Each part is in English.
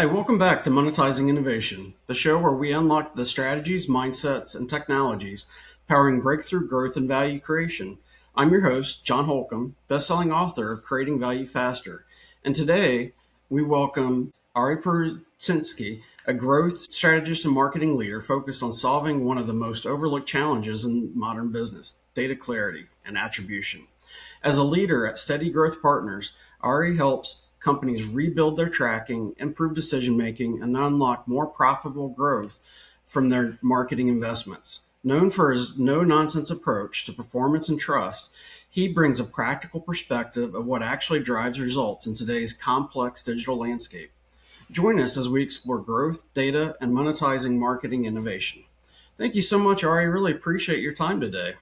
Hi, welcome back to Monetizing Innovation, the show where we unlock the strategies, mindsets, and technologies powering breakthrough growth and value creation. I'm your host, John Holcomb, best-selling author of Creating Value Faster. And today, we welcome Ari Pirutinsky, a growth strategist and marketing leader focused on solving one of the most overlooked challenges in modern business, data clarity and attribution. As a leader at Steady Growth Partners, Ari helps companies rebuild their tracking, improve decision making, and unlock more profitable growth from their marketing investments. Known for his no nonsense approach to performance and trust, he brings a practical perspective of what actually drives results in today's complex digital landscape. Join us as we explore growth, data, and monetizing marketing innovation. Thank you so much, Ari. Really appreciate your time today.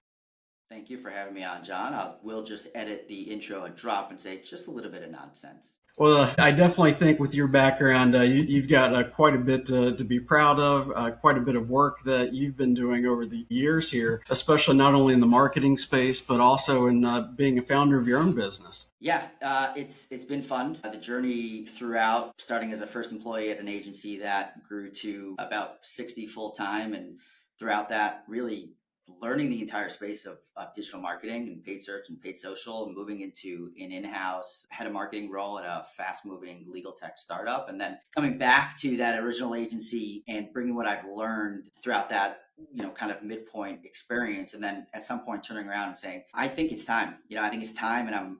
Thank you for having me on, John. We'll just edit the intro and drop and say just a little bit of nonsense. Well, I definitely think with your background, you've got quite a bit to be proud of, quite a bit of work that you've been doing over the years here, especially not only in the marketing space, but also in being a founder of your own business. Yeah, it's been fun. The journey throughout, starting as a first employee at an agency that grew to about 60 full time, and throughout that, really learning the entire space of digital marketing and paid search and paid social, moving into an in-house head of marketing role at a fast-moving legal tech startup, and then coming back to that original agency and bringing what I've learned throughout that kind of midpoint experience, and then at some point turning around and saying, I think it's time. I think it's time, and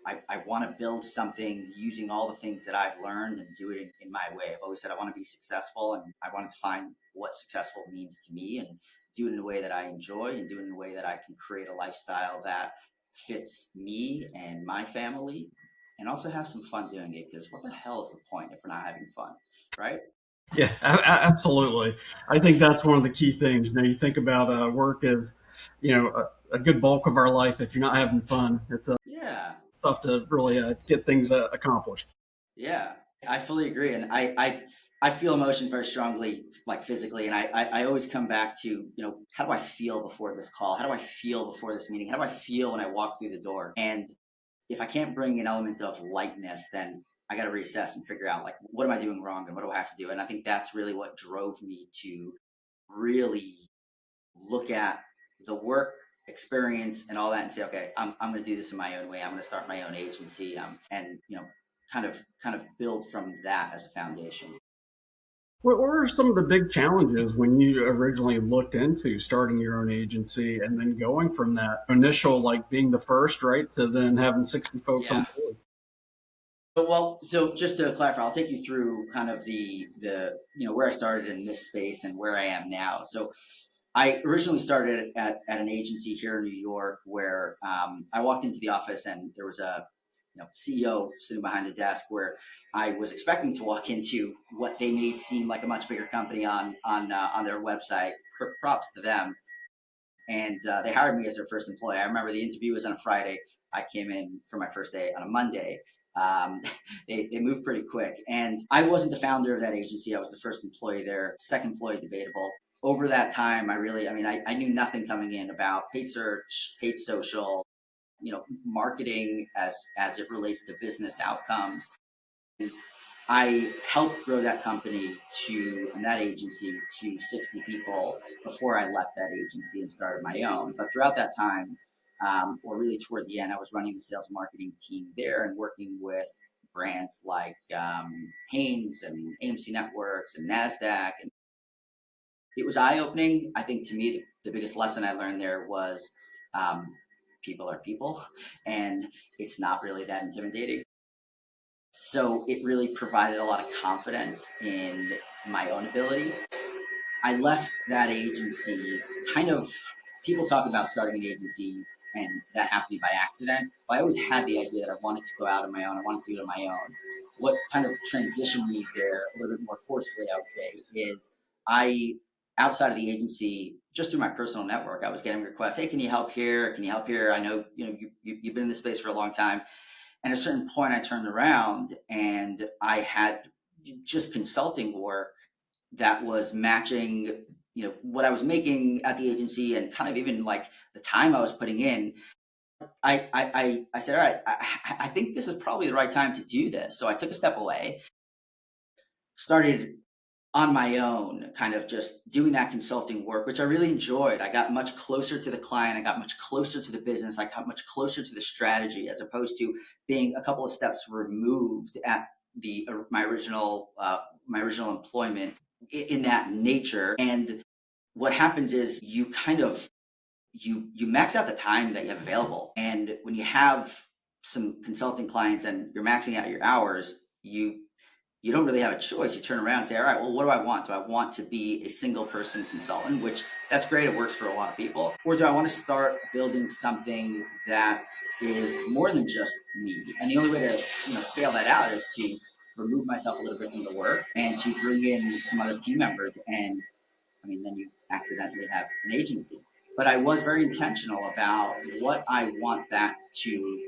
I want to build something using all the things that I've learned and do it in my way. I've always said I want to be successful, and I wanted to find what successful means to me and do it in a way that I enjoy and do it in a way that I can create a lifestyle that fits me and my family, and also have some fun doing it, because what the hell is the point if we're not having fun, right? Yeah, absolutely. I think that's one of the key things. You think about work as, a good bulk of our life. If you're not having fun, it's Yeah. tough to really get things accomplished. Yeah, I fully agree, and I feel emotion very strongly, like physically, and I always come back to how do I feel before this call? How do I feel before this meeting? How do I feel when I walk through the door? And if I can't bring an element of lightness, then I got to reassess and figure out, like, what am I doing wrong and what do I have to do? And I think that's really what drove me to really look at the work experience and all that and say, okay, I'm going to do this in my own way. I'm going to start my own agency, and kind of build from that as a foundation. What were some of the big challenges when you originally looked into starting your own agency and then going from that initial, like being the first, right, to then having 60 folks on Yeah. board? So just to clarify, I'll take you through kind of the where I started in this space and where I am now. So I originally started at an agency here in New York, where I walked into the office and there was a CEO sitting behind the desk, where I was expecting to walk into what they made seem like a much bigger company on their website. Props to them. And they hired me as their first employee. I remember the interview was on a Friday. I came in for my first day on a Monday. Um, they moved pretty quick, and I wasn't the founder of that agency. I was the first employee there. Second employee, debatable. Over that time, I knew nothing coming in about paid search, paid social, marketing as it relates to business outcomes. I helped grow that company and that agency to 60 people before I left that agency and started my own. But throughout that time, or really toward the end, I was running the sales and marketing team there and working with brands like Haynes and AMC Networks and NASDAQ. And it was eye opening. I think to me, the biggest lesson I learned there was um, people are people, and it's not really that intimidating. So it really provided a lot of confidence in my own ability. I left that agency kind of, people talk about starting an agency and that happening by accident. But I always had the idea that I wanted to go out on my own. I wanted to do it on my own. What kind of transitioned me there a little bit more forcefully, I would say, is I, outside of the agency, just through my personal network, I was getting requests. Hey, can you help here? Can you help here? I know, you've been in this space for a long time. And at a certain point, I turned around and I had just consulting work that was matching, what I was making at the agency and kind of even like the time I was putting in. I said, all right, I think this is probably the right time to do this. So I took a step away. started on my own, kind of just doing that consulting work, which I really enjoyed. I got much closer to the client. I got much closer to the business. I got much closer to the strategy, as opposed to being a couple of steps removed at the my original employment in that nature. And what happens is you kind of you max out the time that you have available. And when you have some consulting clients and you're maxing out your hours, you don't really have a choice. You turn around and say, all right, well, what do I want? Do I want to be a single person consultant, which that's great. It works for a lot of people. Or do I want to start building something that is more than just me? And the only way to, scale that out is to remove myself a little bit from the work and to bring in some other team members. And I mean, then you accidentally have an agency. But I was very intentional about what I want that to,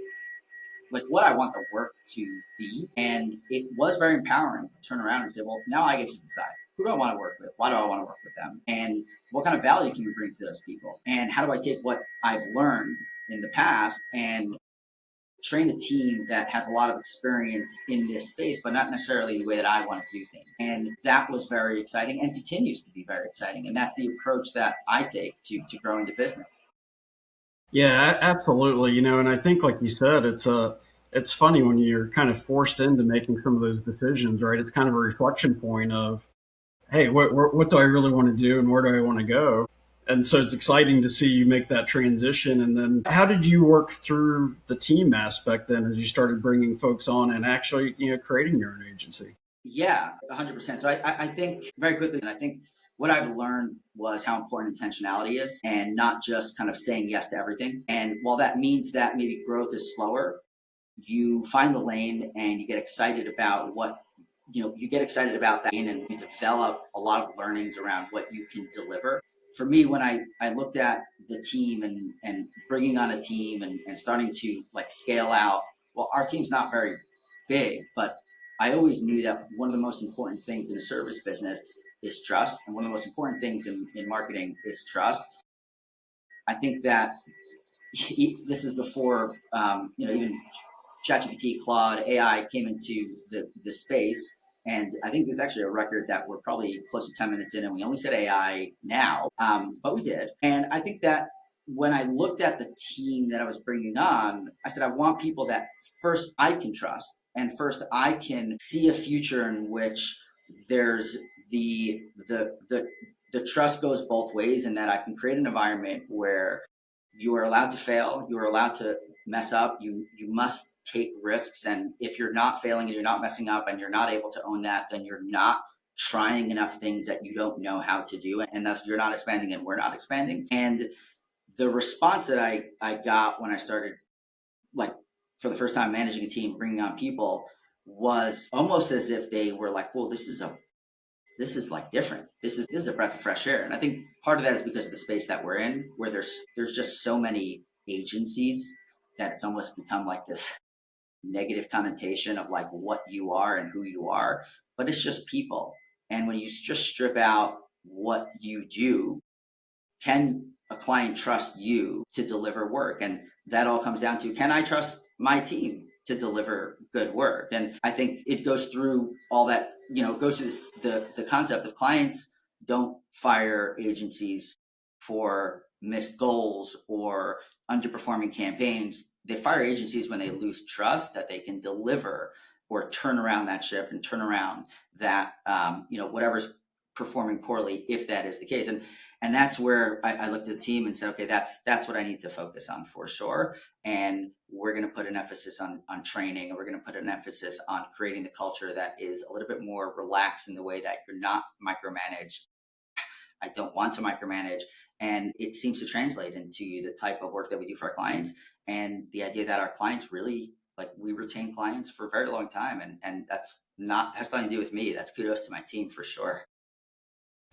like what I want the work to be. And it was very empowering to turn around and say, well, now I get to decide, who do I want to work with? Why do I want to work with them? And what kind of value can we bring to those people? And how do I take what I've learned in the past and train a team that has a lot of experience in this space, but not necessarily the way that I want to do things. And that was very exciting and continues to be very exciting. And that's the approach that I take to growing the business. Yeah, absolutely. And I think, like you said, it's funny when you're kind of forced into making some of those decisions, right? It's kind of a reflection point of, hey, what do I really want to do and where do I want to go? And so it's exciting to see you make that transition. And then how did you work through the team aspect then as you started bringing folks on and actually, creating your own agency? Yeah, 100%. So I think very quickly, and I think what I've learned was how important intentionality is and not just kind of saying yes to everything. And while that means that maybe growth is slower, you find the lane and you get excited about you get excited about that and you develop a lot of learnings around what you can deliver. For me, when I looked at the team and bringing on a team and starting to like scale out, well, our team's not very big, but I always knew that one of the most important things in a service business is trust. And one of the most important things in marketing is trust. I think that this is before, even ChatGPT, Claude, AI came into the space. And I think there's actually a record that we're probably close to 10 minutes in, and we only said AI now, but we did. And I think that when I looked at the team that I was bringing on, I said, I want people that first I can trust, and first I can see a future in which there's the trust goes both ways, and that I can create an environment where you are allowed to fail, you are allowed to mess up, you must take risks. And if you're not failing and you're not messing up and you're not able to own that, then you're not trying enough things that you don't know how to do, and thus you're not expanding and we're not expanding. And the response that I got when I started, like, for the first time managing a team, bringing on people, was almost as if they were like, well, this is like different. This is a breath of fresh air. And I think part of that is because of the space that we're in, where there's just so many agencies that it's almost become like this negative connotation of like what you are and who you are. But it's just people. And when you just strip out what you do, can a client trust you to deliver work? And that all comes down to, can I trust my team to deliver good work? And I think it goes through all that, it goes through the concept of clients don't fire agencies for missed goals or underperforming campaigns. They fire agencies when they lose trust that they can deliver or turn around that ship and turn around that, whatever's performing poorly, if that is the case. And that's where I looked at the team and said, okay, that's what I need to focus on for sure. And we're going to put an emphasis on training, and we're going to put an emphasis on creating the culture that is a little bit more relaxed in the way that you're not micromanaged. I don't want to micromanage. And it seems to translate into the type of work that we do for our clients, and the idea that our clients really, like, we retain clients for a very long time. And that's not, has nothing to do with me. That's kudos to my team for sure.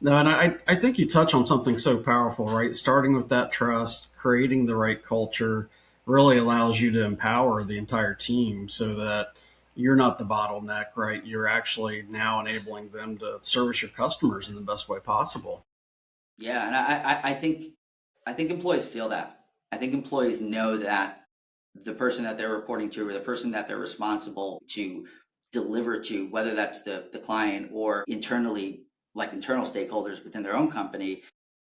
No, and I think you touch on something so powerful, right? Starting with that trust, creating the right culture really allows you to empower the entire team so that you're not the bottleneck, right? You're actually now enabling them to service your customers in the best way possible. Yeah, and I think employees feel that. I think employees know that the person that they're reporting to, or the person that they're responsible to, deliver to, whether that's the client or internally, like internal stakeholders within their own company,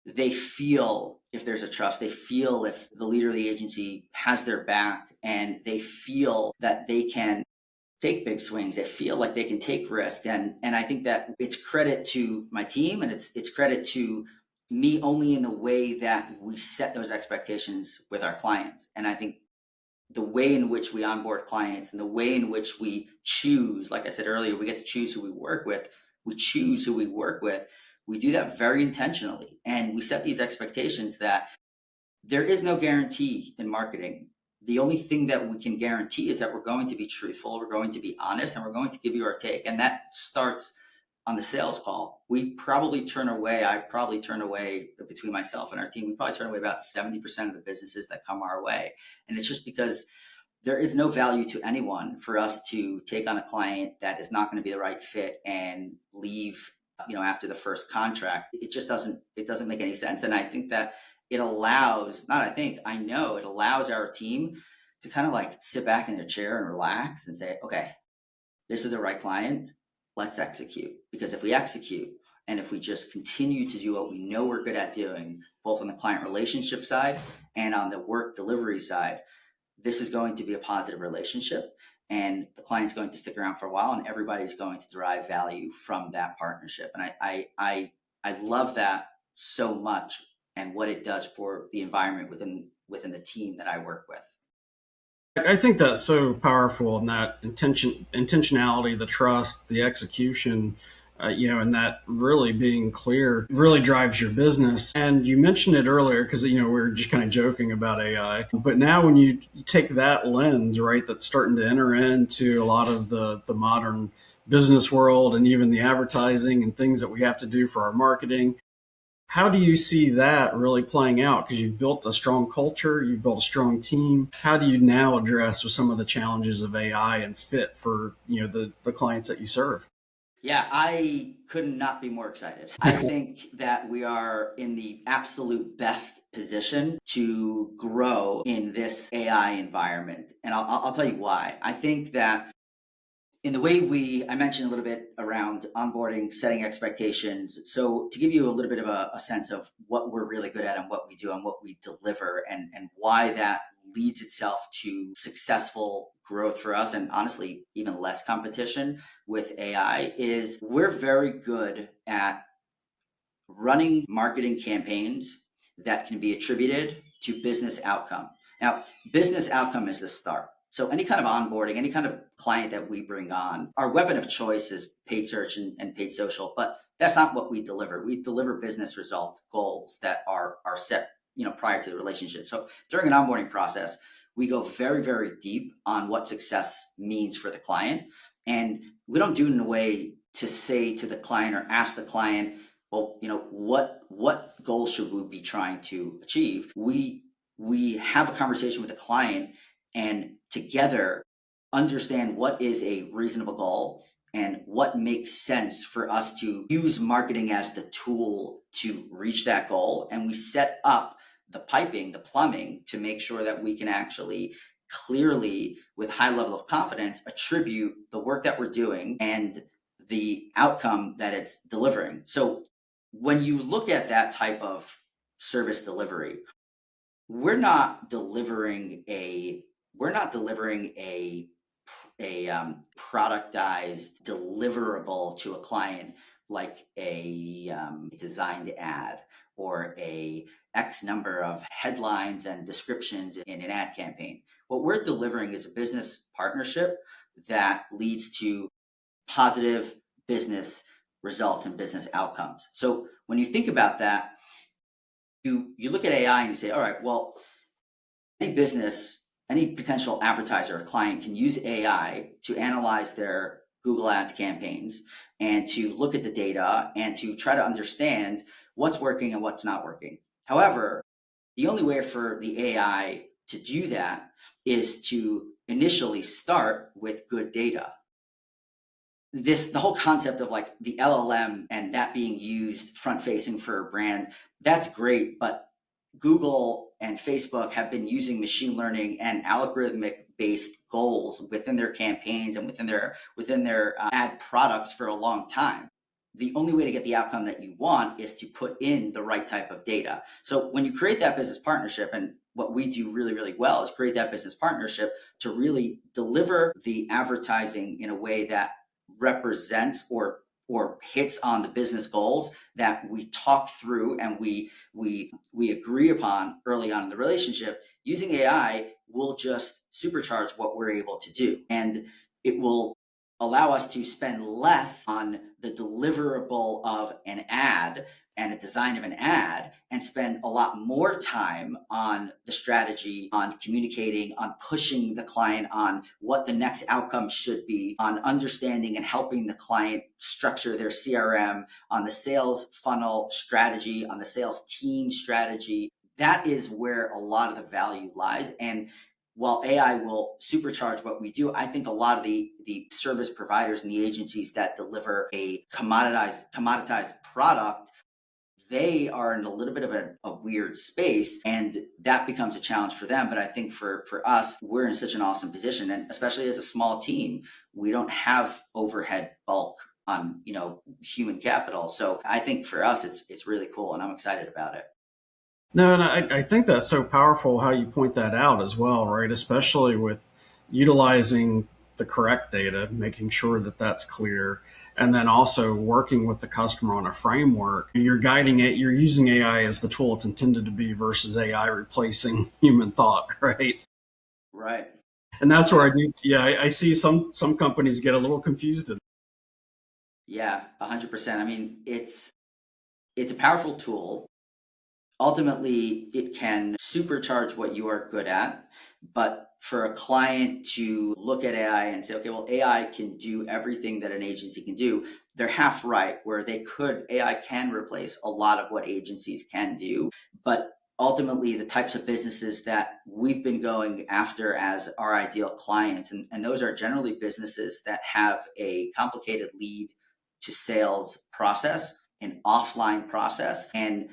they feel if there's a trust, they feel if the leader of the agency has their back, and they feel that they can take big swings. They feel like they can take risk. And I think that it's credit to my team, and it's credit to me only in the way that we set those expectations with our clients. And I think the way in which we onboard clients and the way in which we choose, like I said earlier, we get to choose who we work with. We choose who we work with. We do that very intentionally. And we set these expectations that there is no guarantee in marketing. The only thing that we can guarantee is that we're going to be truthful, we're going to be honest, and we're going to give you our take. And that starts on the sales call. I probably turn away, between myself and our team, we probably turn away about 70% of the businesses that come our way. And it's just because there is no value to anyone for us to take on a client that is not going to be the right fit and leave, after the first contract. It doesn't make any sense. And I think that it allows, not I think, I know it allows our team to kind of like sit back in their chair and relax and say, okay, this is the right client. Let's execute. Because if we execute, and if we just continue to do what we know we're good at doing, both on the client relationship side and on the work delivery side, this is going to be a positive relationship, and the client's going to stick around for a while, and everybody's going to derive value from that partnership. And I love that so much, and what it does for the environment within the team that I work with. I think that's so powerful, in that intentionality, the trust, the execution, and that really being clear really drives your business. And you mentioned it earlier because, we were just kind of joking about AI. But now when you take that lens, right, that's starting to enter into a lot of the modern business world, and even the advertising and things that we have to do for our marketing, how do you see that really playing out? Because you've built a strong culture, you've built a strong team. How do you now address with some of the challenges of AI and fit for the clients that you serve? Yeah, I could not be more excited. I think that we are in the absolute best position to grow in this AI environment. And I'll tell you why. I think that in the way I mentioned a little bit around onboarding, setting expectations. So to give you a little bit of a sense of what we're really good at and what we do and what we deliver, and why that leads itself to successful growth for us, and honestly, even less competition with AI, is we're very good at running marketing campaigns that can be attributed to business outcome. Now, business outcome is the start. So any kind of onboarding, any kind of client that we bring on, our weapon of choice is paid search and paid social, but that's not what we deliver. We deliver business results, goals that are set, prior to the relationship. So during an onboarding process, we go very, very deep on what success means for the client. And we don't do it in a way to say to the client or ask the client, well, what goals should we be trying to achieve? We have a conversation with the client, and together understand what is a reasonable goal and what makes sense for us to use marketing as the tool to reach that goal. And we set up the piping, the plumbing, to make sure that we can actually clearly, with high level of confidence, attribute the work that we're doing and the outcome that it's delivering. So when you look at that type of service delivery, we're not delivering a productized deliverable to a client, like a designed ad or a X number of headlines and descriptions in an ad campaign. What we're delivering is a business partnership that leads to positive business results and business outcomes. So when you think about that, you look at AI and you say, all right, well, any business, any potential advertiser or client can use AI to analyze their Google Ads campaigns and to look at the data and to try to understand what's working and what's not working. However, the only way for the AI to do that is to initially start with good data. The whole concept of like the LLM and that being used front facing for a brand, that's great, but Google and Facebook have been using machine learning and algorithmic based goals within their campaigns and within their ad products for a long time. The only way to get the outcome that you want is to put in the right type of data. So when you create that business partnership, and what we do really, really well is create that business partnership to really deliver the advertising in a way that represents or hits on the business goals that we talk through and we agree upon early on in the relationship. Using AI will just supercharge what we're able to do, and it will allow us to spend less on the deliverable of an ad and a design of an ad, and spend a lot more time on the strategy, on communicating, on pushing the client on what the next outcome should be, on understanding and helping the client structure their CRM, on the sales funnel strategy, on the sales team strategy. That is where a lot of the value lies. And while AI will supercharge what we do, I think a lot of the service providers and the agencies that deliver a commoditized product, they are in a little bit of a weird space, and that becomes a challenge for them. But I think for us, we're in such an awesome position, and especially as a small team, we don't have overhead bulk on human capital. So I think for us, it's really cool, and I'm excited about it. No, and I think that's so powerful how you point that out as well, right? Especially with utilizing the correct data, making sure that that's clear, and then also working with the customer on a framework. You're guiding it, you're using AI as the tool it's intended to be versus AI replacing human thought, right? Right. And that's where Yeah. I do, yeah, I see some companies get a little confused. Yeah. 100%. I mean, it's a powerful tool. Ultimately, it can supercharge what you are good at. But for a client to look at AI and say, okay, well, AI can do everything that an agency can do, they're half right, where AI can replace a lot of what agencies can do. But ultimately, the types of businesses that we've been going after as our ideal clients, and those are generally businesses that have a complicated lead to sales process, an offline process, and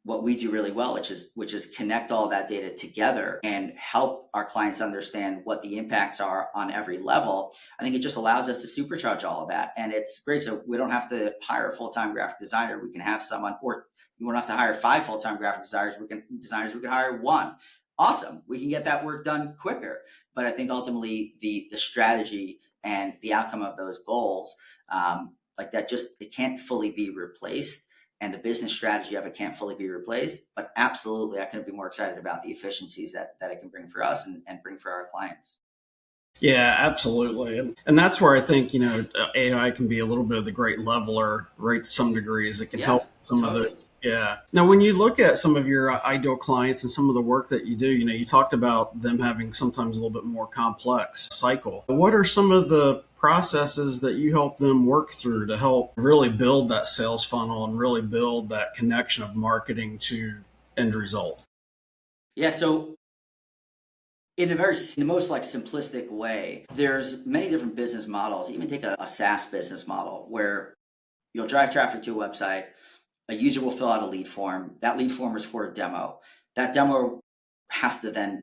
what we do really well, which is connect all that data together and help our clients understand what the impacts are on every level. I think it just allows us to supercharge all of that, and it's great. So we don't have to hire a full-time graphic designer. We can have someone, or you won't have to hire 5 full-time graphic designers. We can hire one. Awesome. We can get that work done quicker. But I think ultimately the strategy and the outcome of those goals, like that, just it can't fully be replaced, and the business strategy of it can't fully be replaced. But absolutely, I couldn't be more excited about the efficiencies that it can bring for us and bring for our clients. Yeah, absolutely. And that's where I think, AI can be a little bit of the great leveler, right? To some degrees, it can Yeah, help some of totally. those. Yeah. Now, when you look at some of your ideal clients and some of the work that you do, you talked about them having sometimes a little bit more complex cycle. What are some of the processes that you help them work through to help really build that sales funnel and really build that connection of marketing to end result? Yeah, so in the most like simplistic way, there's many different business models. Even take a SaaS business model where you'll drive traffic to a website, a user will fill out a lead form. That lead form is for a demo. That demo has to then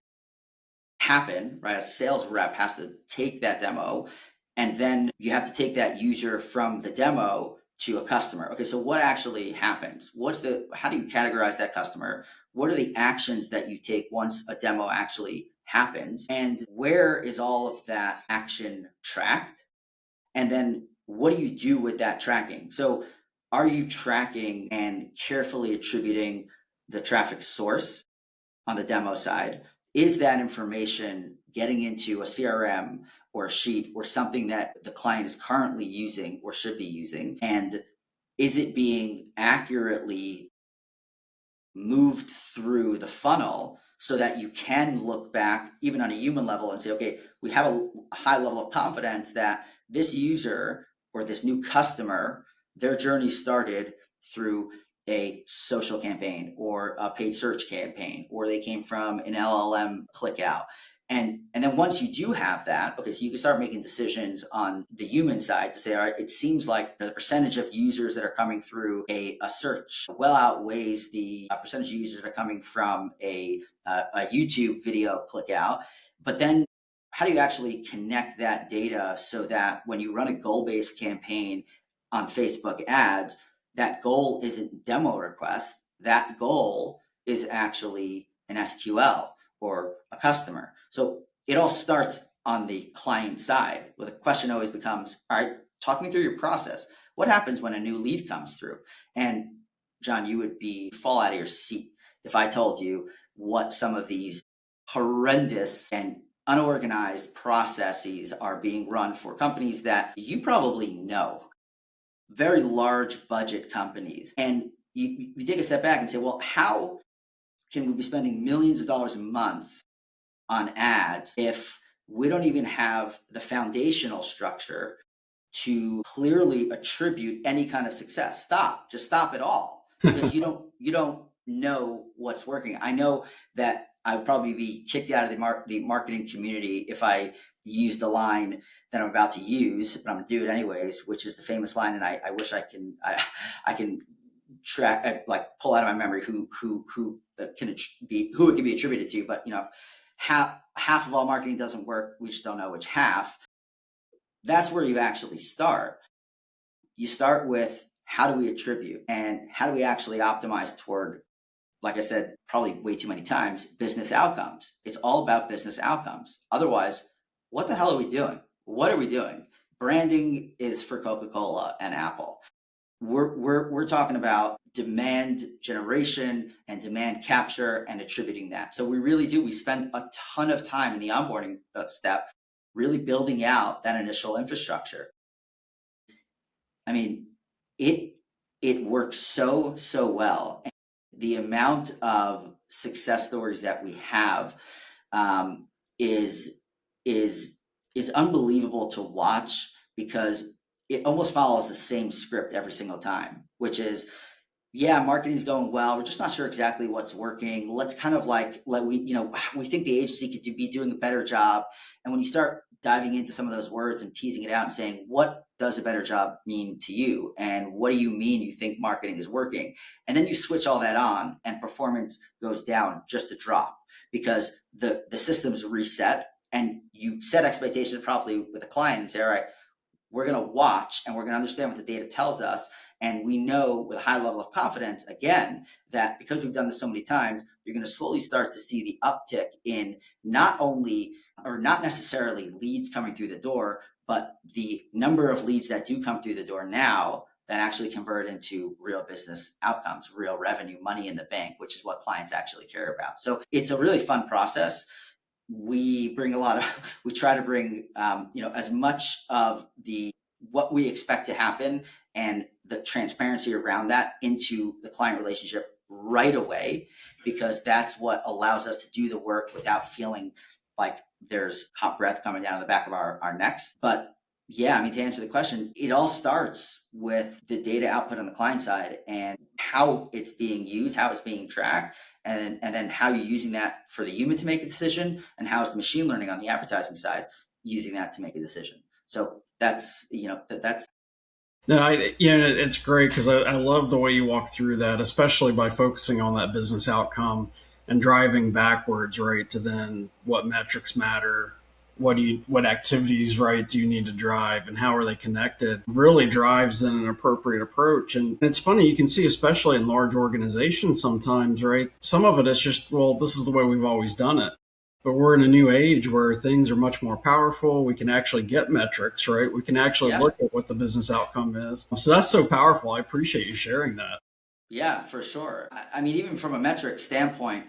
happen, right? A sales rep has to take that demo, and then you have to take that user from the demo to a customer. Okay, so what actually happens? How do you categorize that customer? What are the actions that you take once a demo actually happens? And where is all of that action tracked? And then what do you do with that tracking? So are you tracking and carefully attributing the traffic source on the demo side? Is that information getting into a CRM or a sheet or something that the client is currently using or should be using? And is it being accurately moved through the funnel so that you can look back even on a human level and say, okay, we have a high level of confidence that this user or this new customer, their journey started through a social campaign or a paid search campaign, or they came from an LLM click out. And then once you do have that, okay, so you can start making decisions on the human side to say, all right, it seems like the percentage of users that are coming through a search well outweighs the percentage of users that are coming from a YouTube video click out. But then how do you actually connect that data so that when you run a goal-based campaign on Facebook ads, that goal isn't demo request, that goal is actually an SQL or a customer. So it all starts on the client side. Well, the question always becomes, all right, talk me through your process. What happens when a new lead comes through? And John, you would fall out of your seat if I told you what some of these horrendous and unorganized processes are being run for companies that you probably know, very large budget companies. And you take a step back and say, well, how can we be spending millions of dollars a month on ads if we don't even have the foundational structure to clearly attribute any kind of success? Just stop it all, because you don't know what's working. I know that I'd probably be kicked out of the marketing community if I used the line that I'm about to use, but I'm gonna do it anyways, which is the famous line. And I wish I can track, like, pull out of my memory who it can be attributed to. But half of all marketing doesn't work. We just don't know which half. That's where you actually start. You start with, how do we attribute, and how do we actually optimize toward, like I said, probably way too many times, business outcomes. It's all about business outcomes. Otherwise, what the hell are we doing? What are we doing? Branding is for Coca-Cola and Apple. We're talking about demand generation and demand capture and attributing that. So we spend a ton of time in the onboarding step really building out that initial infrastructure. I mean, it works so well. And the amount of success stories that we have is unbelievable to watch, because it almost follows the same script every single time, which is, yeah, marketing's going well. We're just not sure exactly what's working. Let's kind of we think the agency could be doing a better job. And when you start diving into some of those words and teasing it out and saying, what does a better job mean to you? And what do you mean you think marketing is working? And then you switch all that on and performance goes down just a drop, because the system's reset, and you set expectations properly with the client and say, all right, we're going to watch and we're going to understand what the data tells us. And we know with a high level of confidence, again, that because we've done this so many times, you're going to slowly start to see the uptick in not necessarily leads coming through the door, but the number of leads that do come through the door now that actually convert into real business outcomes, real revenue, money in the bank, which is what clients actually care about. So it's a really fun process. We try to bring as much of what we expect to happen and the transparency around that into the client relationship right away, because that's what allows us to do the work without feeling like there's hot breath coming down the back of our necks. But yeah, I mean, to answer the question, it all starts with the data output on the client side and how it's being used, how it's being tracked, and then how you're using that for the human to make a decision, and how is the machine learning on the advertising side using that to make a decision. So that's. No, it's great because I love the way you walk through that, especially by focusing on that business outcome and driving backwards, right, to then what metrics matter, what activities, right, do you need to drive, and how are they connected? Really drives then an appropriate approach. And it's funny, you can see, especially in large organizations, sometimes, right, some of it is just, well, this is the way we've always done it. But we're in a new age where things are much more powerful. We can actually get metrics, right? We can actually Yeah. look at what the business outcome is. So that's so powerful. I appreciate you sharing that. Yeah, for sure. I mean, even from a metric standpoint,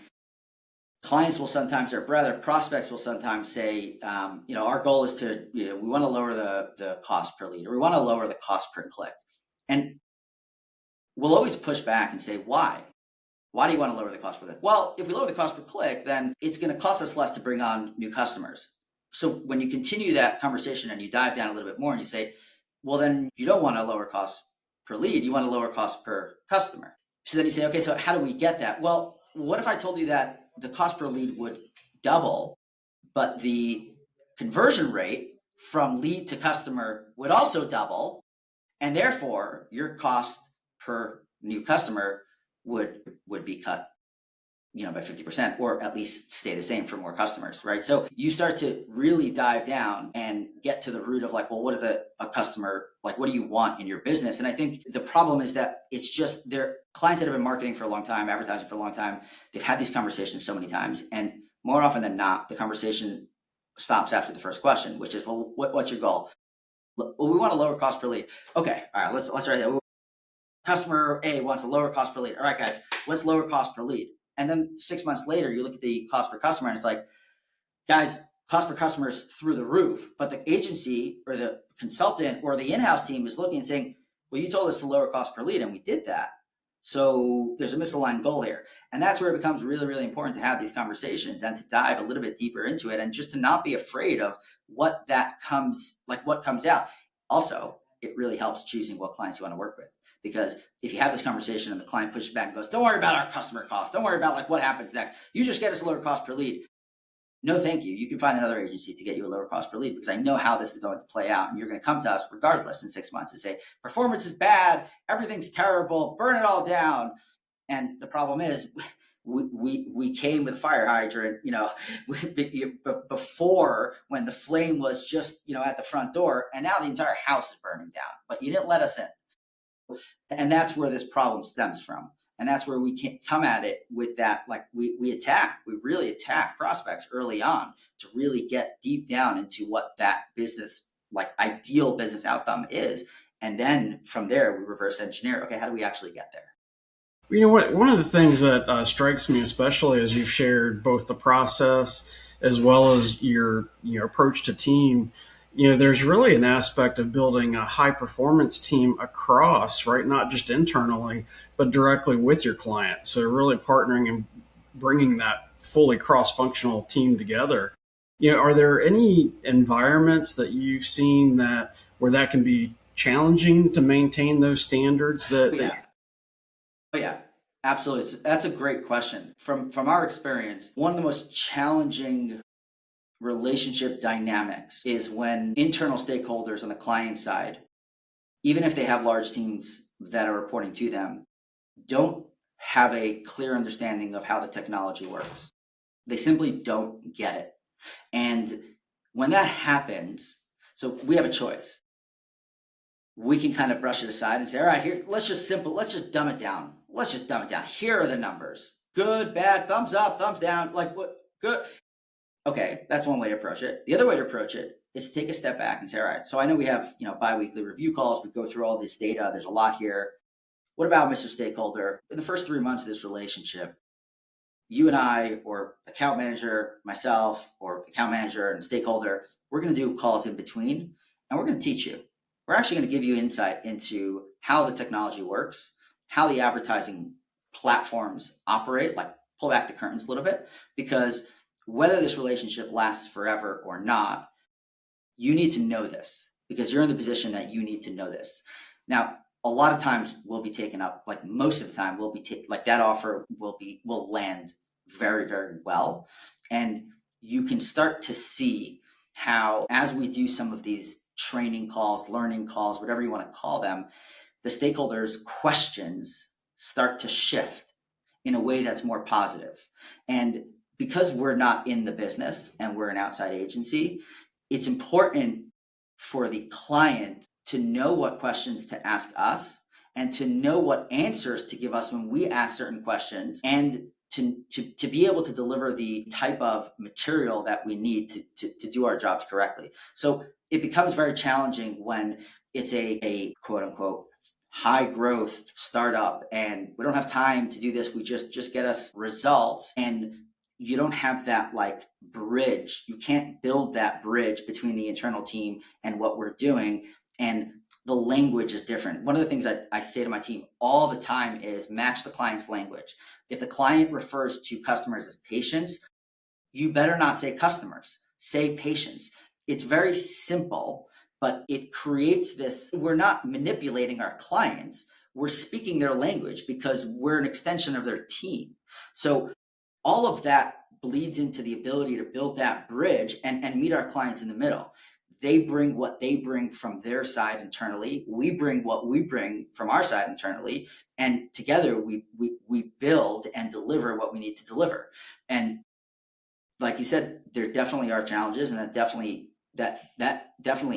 clients will sometimes, or rather prospects will sometimes say, our goal is to, we want to lower the cost per lead, or we want to lower the cost per click. And we'll always push back and say, why? Why do you want to lower the cost per click? Well, if we lower the cost per click, then it's going to cost us less to bring on new customers. So when you continue that conversation and you dive down a little bit more and you say, well, then you don't want to lower cost per lead, you want to lower cost per customer. So then you say, okay, so how do we get that? Well, what if I told you that the cost per lead would double, but the conversion rate from lead to customer would also double, and therefore your cost per new customer would be cut by 50%, or at least stay the same for more customers, right? So you start to really dive down and get to the root of like, well, what is a customer, like, what do you want in your business? And I think the problem is that it's just their clients that have been marketing for a long time, advertising for a long time, they've had these conversations so many times, and more often than not, the conversation stops after the first question, which is, well, what's your goal? Well, we want a lower cost per lead. Okay, all right, let's write that. Customer A wants a lower cost per lead. All right, guys, let's lower cost per lead. And then 6 months later, you look at the cost per customer and it's like, guys, cost per customer is through the roof. But the agency or the consultant or the in-house team is looking and saying, well, you told us to lower cost per lead and we did that. So there's a misaligned goal here. And that's where it becomes really, really important to have these conversations and to dive a little bit deeper into it and just to not be afraid of what comes out. Also, it really helps choosing what clients you want to work with. Because if you have this conversation and the client pushes back and goes, don't worry about our customer cost, don't worry about like what happens next, you just get us a lower cost per lead. No, thank you. You can find another agency to get you a lower cost per lead because I know how this is going to play out. And you're going to come to us regardless in 6 months and say, performance is bad, everything's terrible, burn it all down. And the problem is we came with a fire hydrant, before when the flame was just, at the front door, and now the entire house is burning down, but you didn't let us in. And that's where this problem stems from. And that's where we can come at it with that. Like we really attack prospects early on to really get deep down into what that business, like ideal business outcome is. And then from there, we reverse engineer. Okay, how do we actually get there? You know what? One of the things that strikes me, especially as you've shared both the process as well as your approach to team, there's really an aspect of building a high performance team across, right? Not just internally, but directly with your client. So really partnering and bringing that fully cross functional team together. Are there any environments that you've seen that where that can be challenging to maintain those standards Oh, yeah. Oh, yeah, absolutely. That's a great question. From our experience, one of the most challenging relationship dynamics is when internal stakeholders on the client side, even if they have large teams that are reporting to them, don't have a clear understanding of how the technology works. They simply don't get it. And when that happens, so we have a choice. We can kind of brush it aside and say, all right, here, let's just dumb it down. Let's just dumb it down. Here are the numbers. Good, bad, thumbs up, thumbs down, like what, good. Okay, that's one way to approach it. The other way to approach it is to take a step back and say, all right, so I know we have, bi-weekly review calls. We go through all this data. There's a lot here. What about Mr. Stakeholder? In the first 3 months of this relationship, you and I, or account manager, myself, or account manager and stakeholder, we're going to do calls in between, and we're going to teach you. We're actually going to give you insight into how the technology works, how the advertising platforms operate, like pull back the curtains a little bit, because whether this relationship lasts forever or not, you need to know this because you're in the position that you need to know this. Now, a lot of times we'll be taken up, like most of the time we'll be like that offer will land very, very well. And you can start to see how, as we do some of these training calls, learning calls, whatever you want to call them, the stakeholders' questions start to shift in a way that's more positive. And because we're not in the business and we're an outside agency, it's important for the client to know what questions to ask us and to know what answers to give us when we ask certain questions, and to be able to deliver the type of material that we need to do our jobs correctly. So it becomes very challenging when it's a quote unquote high growth startup and we don't have time to do this. We just get us results, and you don't have that like bridge. You can't build that bridge between the internal team and what we're doing. And the language is different. One of the things I say to my team all the time is match the client's language. If the client refers to customers as patients, you better not say customers, say patients. It's very simple, but it creates this, we're not manipulating our clients. We're speaking their language because we're an extension of their team. So all of that bleeds into the ability to build that bridge and meet our clients in the middle. they bring what they bring from their side internally. We bring what we bring from our side internally. And together we build and deliver what we need to deliver. And like you said, there definitely are challenges, and that definitely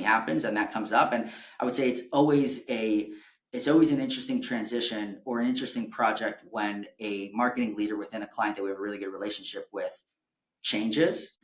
happens, and that comes up. And I would say it's always an interesting transition or an interesting project when a marketing leader within a client that we have a really good relationship with changes.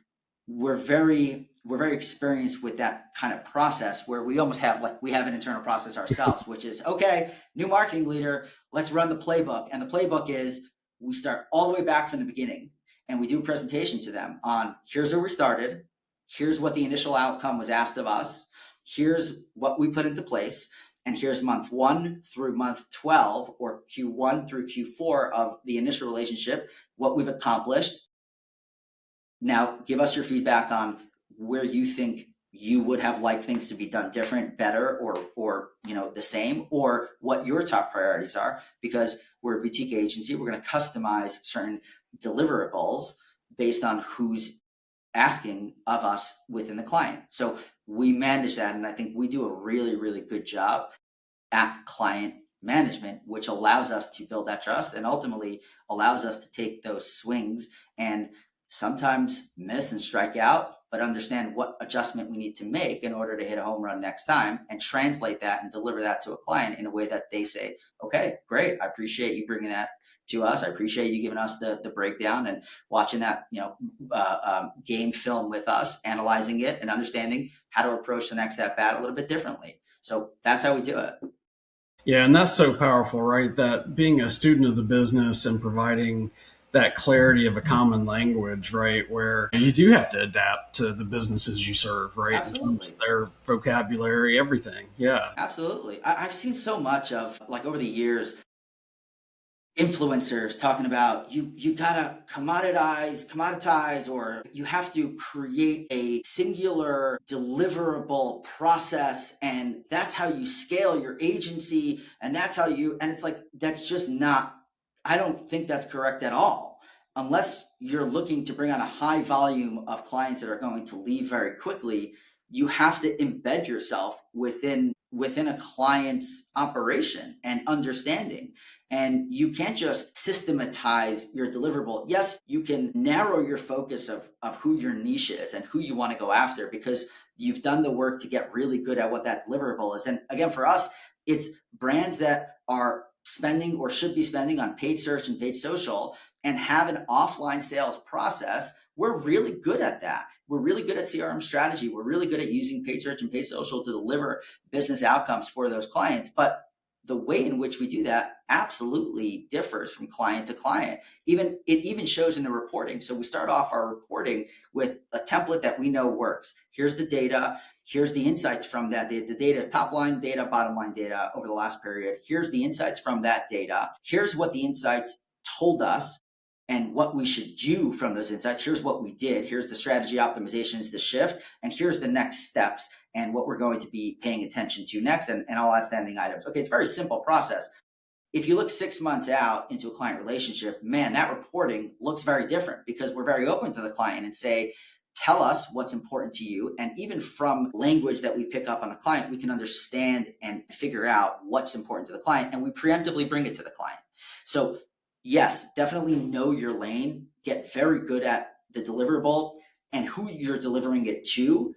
We're very experienced with that kind of process where we almost have like we have an internal process ourselves, which is okay, new marketing leader, let's run the playbook. And the playbook is we start all the way back from the beginning and we do a presentation to them on here's where we started, here's what the initial outcome was asked of us, here's what we put into place, and here's month 1 through month 12 or Q1 through Q4 of the initial relationship, what we've accomplished. Now, give us your feedback on where you think you would have liked things to be done different, better, or the same, or what your top priorities are. Because we're a boutique agency, we're going to customize certain deliverables based on who's asking of us within the client. So we manage that, and I think we do a really, really good job at client management, which allows us to build that trust and ultimately allows us to take those swings and sometimes miss and strike out, but understand what adjustment we need to make in order to hit a home run next time and translate that and deliver that to a client in a way that they say, okay, great. I appreciate you bringing that to us. I appreciate you giving us the breakdown and watching that, game film with us, analyzing it and understanding how to approach the next at bat a little bit differently. So that's how we do it. Yeah, and that's so powerful, right? That being a student of the business and providing that clarity of a common language, right? Where you do have to adapt to the businesses you serve, right? In terms of Absolutely. their vocabulary, everything. Yeah. Absolutely. I've seen so much of like over the years, influencers talking about you gotta commoditize, or you have to create a singular deliverable process, and that's how you scale your agency, and that's how you and it's like that's just not, I don't think that's correct at all. Unless you're looking to bring on a high volume of clients that are going to leave very quickly, you have to embed yourself within a client's operation and understanding. And you can't just systematize your deliverable. Yes, you can narrow your focus of who your niche is and who you want to go after because you've done the work to get really good at what that deliverable is. And again, for us, it's brands that are spending or should be spending on paid search and paid social and have an offline sales process. We're really good at that. We're really good at CRM strategy. We're really good at using paid search and paid social to deliver business outcomes for those clients. But the way in which we do that absolutely differs from client to client. It even shows in the reporting. So we start off our reporting with a template that we know works. Here's the data. Here's the insights from that data. The data is top line data, bottom line data over the last period. Here's the insights from that data. Here's what the insights told us and what we should do from those insights. Here's what we did. Here's the strategy optimizations, the shift, and here's the next steps and what we're going to be paying attention to next and all outstanding items. Okay, it's a very simple process. If you look 6 months out into a client relationship, man, that reporting looks very different because we're very open to the client and say, tell us what's important to you. And even from language that we pick up on the client, we can understand and figure out what's important to the client, and we preemptively bring it to the client. So yes, definitely know your lane, get very good at the deliverable and who you're delivering it to,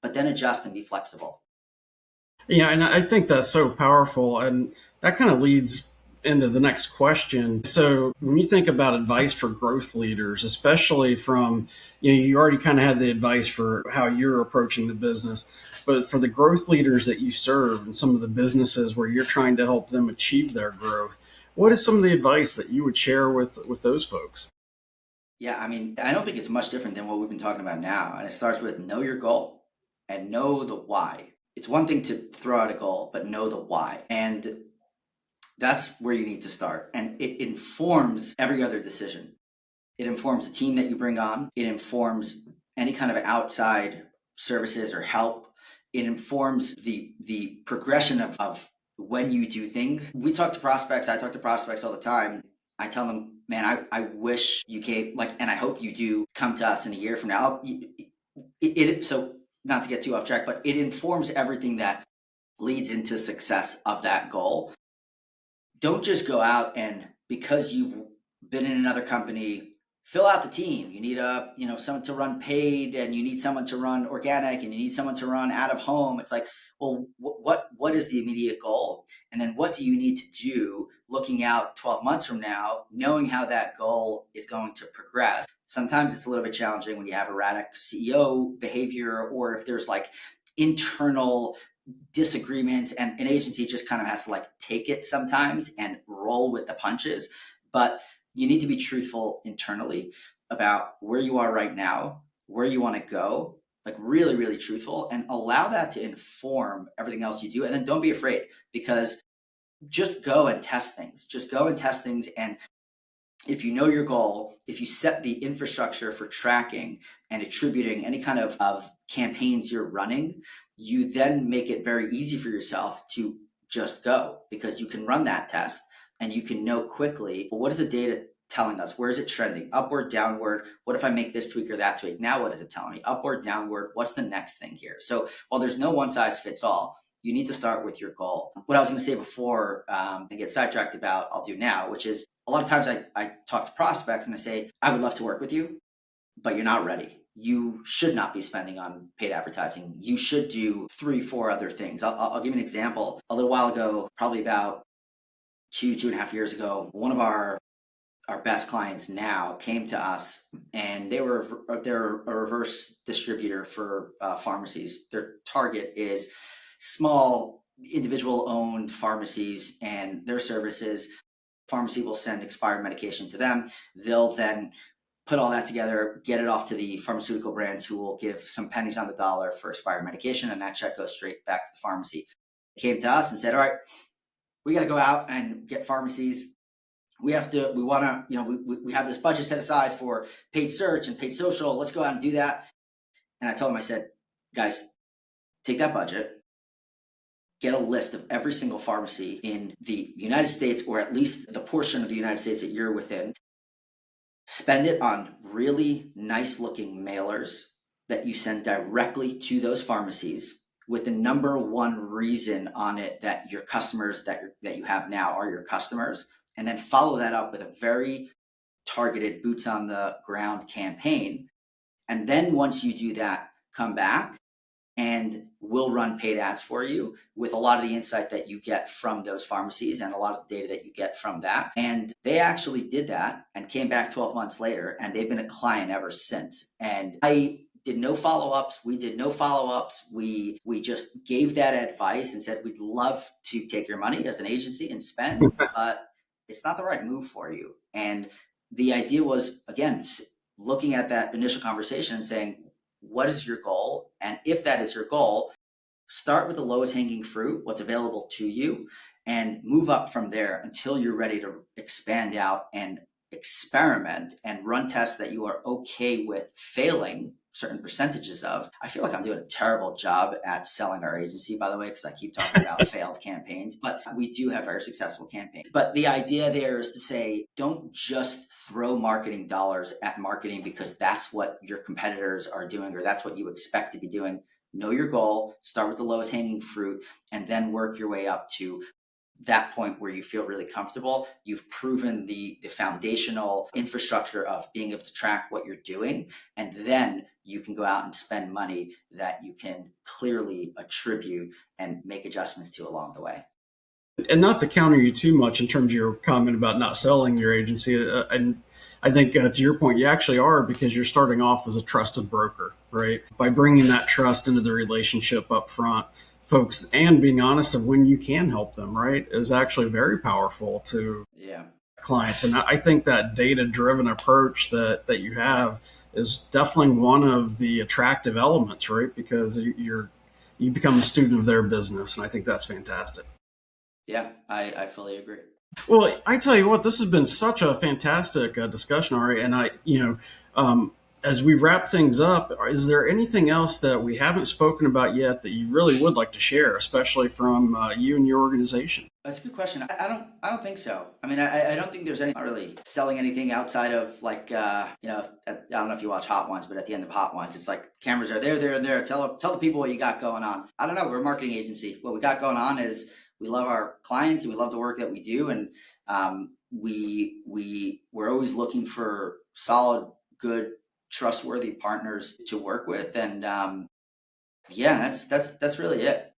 but then adjust and be flexible. Yeah, and I think that's so powerful. And that kind of leads into the next question. So, when you think about advice for growth leaders, especially from, you already kind of had the advice for how you're approaching the business, but for the growth leaders that you serve and some of the businesses where you're trying to help them achieve their growth, what is some of the advice that you would share with those folks? Yeah, I mean, I don't think it's much different than what we've been talking about now. And it starts with know your goal and know the why. It's one thing to throw out a goal, but know the why. And that's where you need to start. And it informs every other decision. It informs the team that you bring on. It informs any kind of outside services or help. It informs the progression of when you do things. We talk to prospects. I talk to prospects all the time. I tell them, man, I wish you came, like, and I hope you do come to us in a year from now. So not to get too off track, but it informs everything that leads into success of that goal. Don't just go out and because you've been in another company, fill out the team. You need someone to run paid, and you need someone to run organic, and you need someone to run out of home. It's like, well, what is the immediate goal, and then what do you need to do looking out 12 months from now, knowing how that goal is going to progress. Sometimes it's a little bit challenging when you have erratic CEO behavior, or if there's like internal disagreements, and an agency just kind of has to like take it sometimes and roll with the punches. But you need to be truthful internally about where you are right now, where you want to go, like really, really truthful, and allow that to inform everything else you do. And then don't be afraid, because just go and test things. Just go and test things. And if you know your goal, if you set the infrastructure for tracking and attributing any kind of campaigns you're running, you then make it very easy for yourself to just go, because you can run that test and you can know quickly, well, what is the data telling us? Where is it trending? Upward, downward? What if I make this tweak or that tweak? Now, what is it telling me? Upward, downward? What's the next thing here? So while there's no one size fits all, you need to start with your goal. What I was going to say before and get sidetracked about, I'll do now, which is a lot of times I talk to prospects and I say, I would love to work with you, but you're not ready. You should not be spending on paid advertising. You should do 3-4 other things. I'll give you an example. A little while ago, probably about 2.5 years ago, one of our best clients now came to us, and they're a reverse distributor for pharmacies. Their target is small individual owned pharmacies and their services. Pharmacy will send expired medication to them. They'll then put all that together, get it off to the pharmaceutical brands, who will give some pennies on the dollar for expired medication, and that check goes straight back to the pharmacy. They came to us and said, all right, we got to go out and get pharmacies. We have this budget set aside for paid search and paid social. Let's go out and do that. And I told them, I said, guys, take that budget, get a list of every single pharmacy in the United States, or at least the portion of the United States that you're within. Spend it on really nice looking mailers that you send directly to those pharmacies, with the number one reason on it that your customers that you have now are your customers. And then follow that up with a very targeted boots on the ground campaign. And then once you do that, come back and we'll run paid ads for you with a lot of the insight that you get from those pharmacies and a lot of the data that you get from that. And they actually did that and came back 12 months later, and they've been a client ever since. And I did no follow-ups. We did no follow-ups. We just gave that advice and said, we'd love to take your money as an agency and spend, but it's not the right move for you. And the idea was, again, looking at that initial conversation and saying, what is your goal? And if that is your goal, start with the lowest hanging fruit, what's available to you, and move up from there until you're ready to expand out and experiment and run tests that you are okay with failing certain percentages of. I feel like I'm doing a terrible job at selling our agency, by the way, because I keep talking about failed campaigns, but we do have very successful campaigns. But the idea there is to say, don't just throw marketing dollars at marketing because that's what your competitors are doing or that's what you expect to be doing. Know your goal, start with the lowest hanging fruit, and then work your way up to that point where you feel really comfortable. You've proven the foundational infrastructure of being able to track what you're doing, and then you can go out and spend money that you can clearly attribute and make adjustments to along the way. And not to counter you too much in terms of your comment about not selling your agency, and I think to your point, you actually are, because you're starting off as a trusted broker, right? By bringing that trust into the relationship up front, folks, and being honest of when you can help them, right, is actually very powerful to Yeah. clients. And I think that data-driven approach that you have is definitely one of the attractive elements, right? Because you become a student of their business, and I think that's fantastic. Yeah, I fully agree. Well, I tell you what, this has been such a fantastic discussion, Ari, and As we wrap things up, is there anything else that we haven't spoken about yet that you really would like to share, especially from you and your organization? That's a good question. I don't think so. I mean, I don't think there's any not really selling anything outside of like I don't know if you watch Hot Ones, but at the end of Hot Ones, it's like cameras are there, there, and there. Tell the people what you got going on. I don't know. We're a marketing agency. What we got going on is we love our clients and we love the work that we do, and we're always looking for solid, good, trustworthy partners to work with, and yeah, that's really it.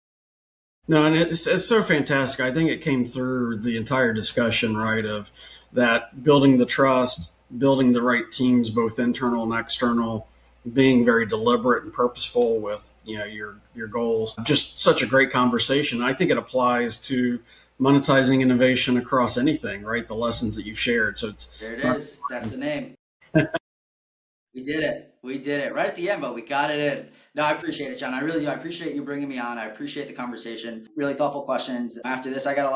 No, and it's so fantastic. I think it came through the entire discussion, right? Of that building the trust, building the right teams, both internal and external, being very deliberate and purposeful with your goals. Just such a great conversation. I think it applies to monetizing innovation across anything, right? The lessons that you've shared. So it's There it not. is. That's the name. We did it. We did it right at the end, but we got it in. No, I appreciate it, John. I really do. I appreciate you bringing me on. I appreciate the conversation. Really thoughtful questions. After this, I got a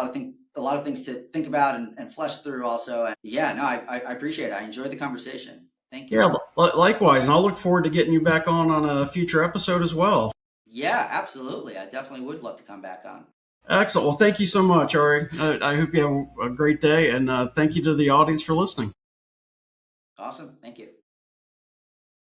lot of things to think about and flesh through also. And yeah, no, I appreciate it. I enjoyed the conversation. Thank you. Yeah, likewise, and I'll look forward to getting you back on a future episode as well. Yeah, absolutely. I definitely would love to come back on. Excellent. Well, thank you so much, Ari. I hope you have a great day, and thank you to the audience for listening. Awesome. Thank you.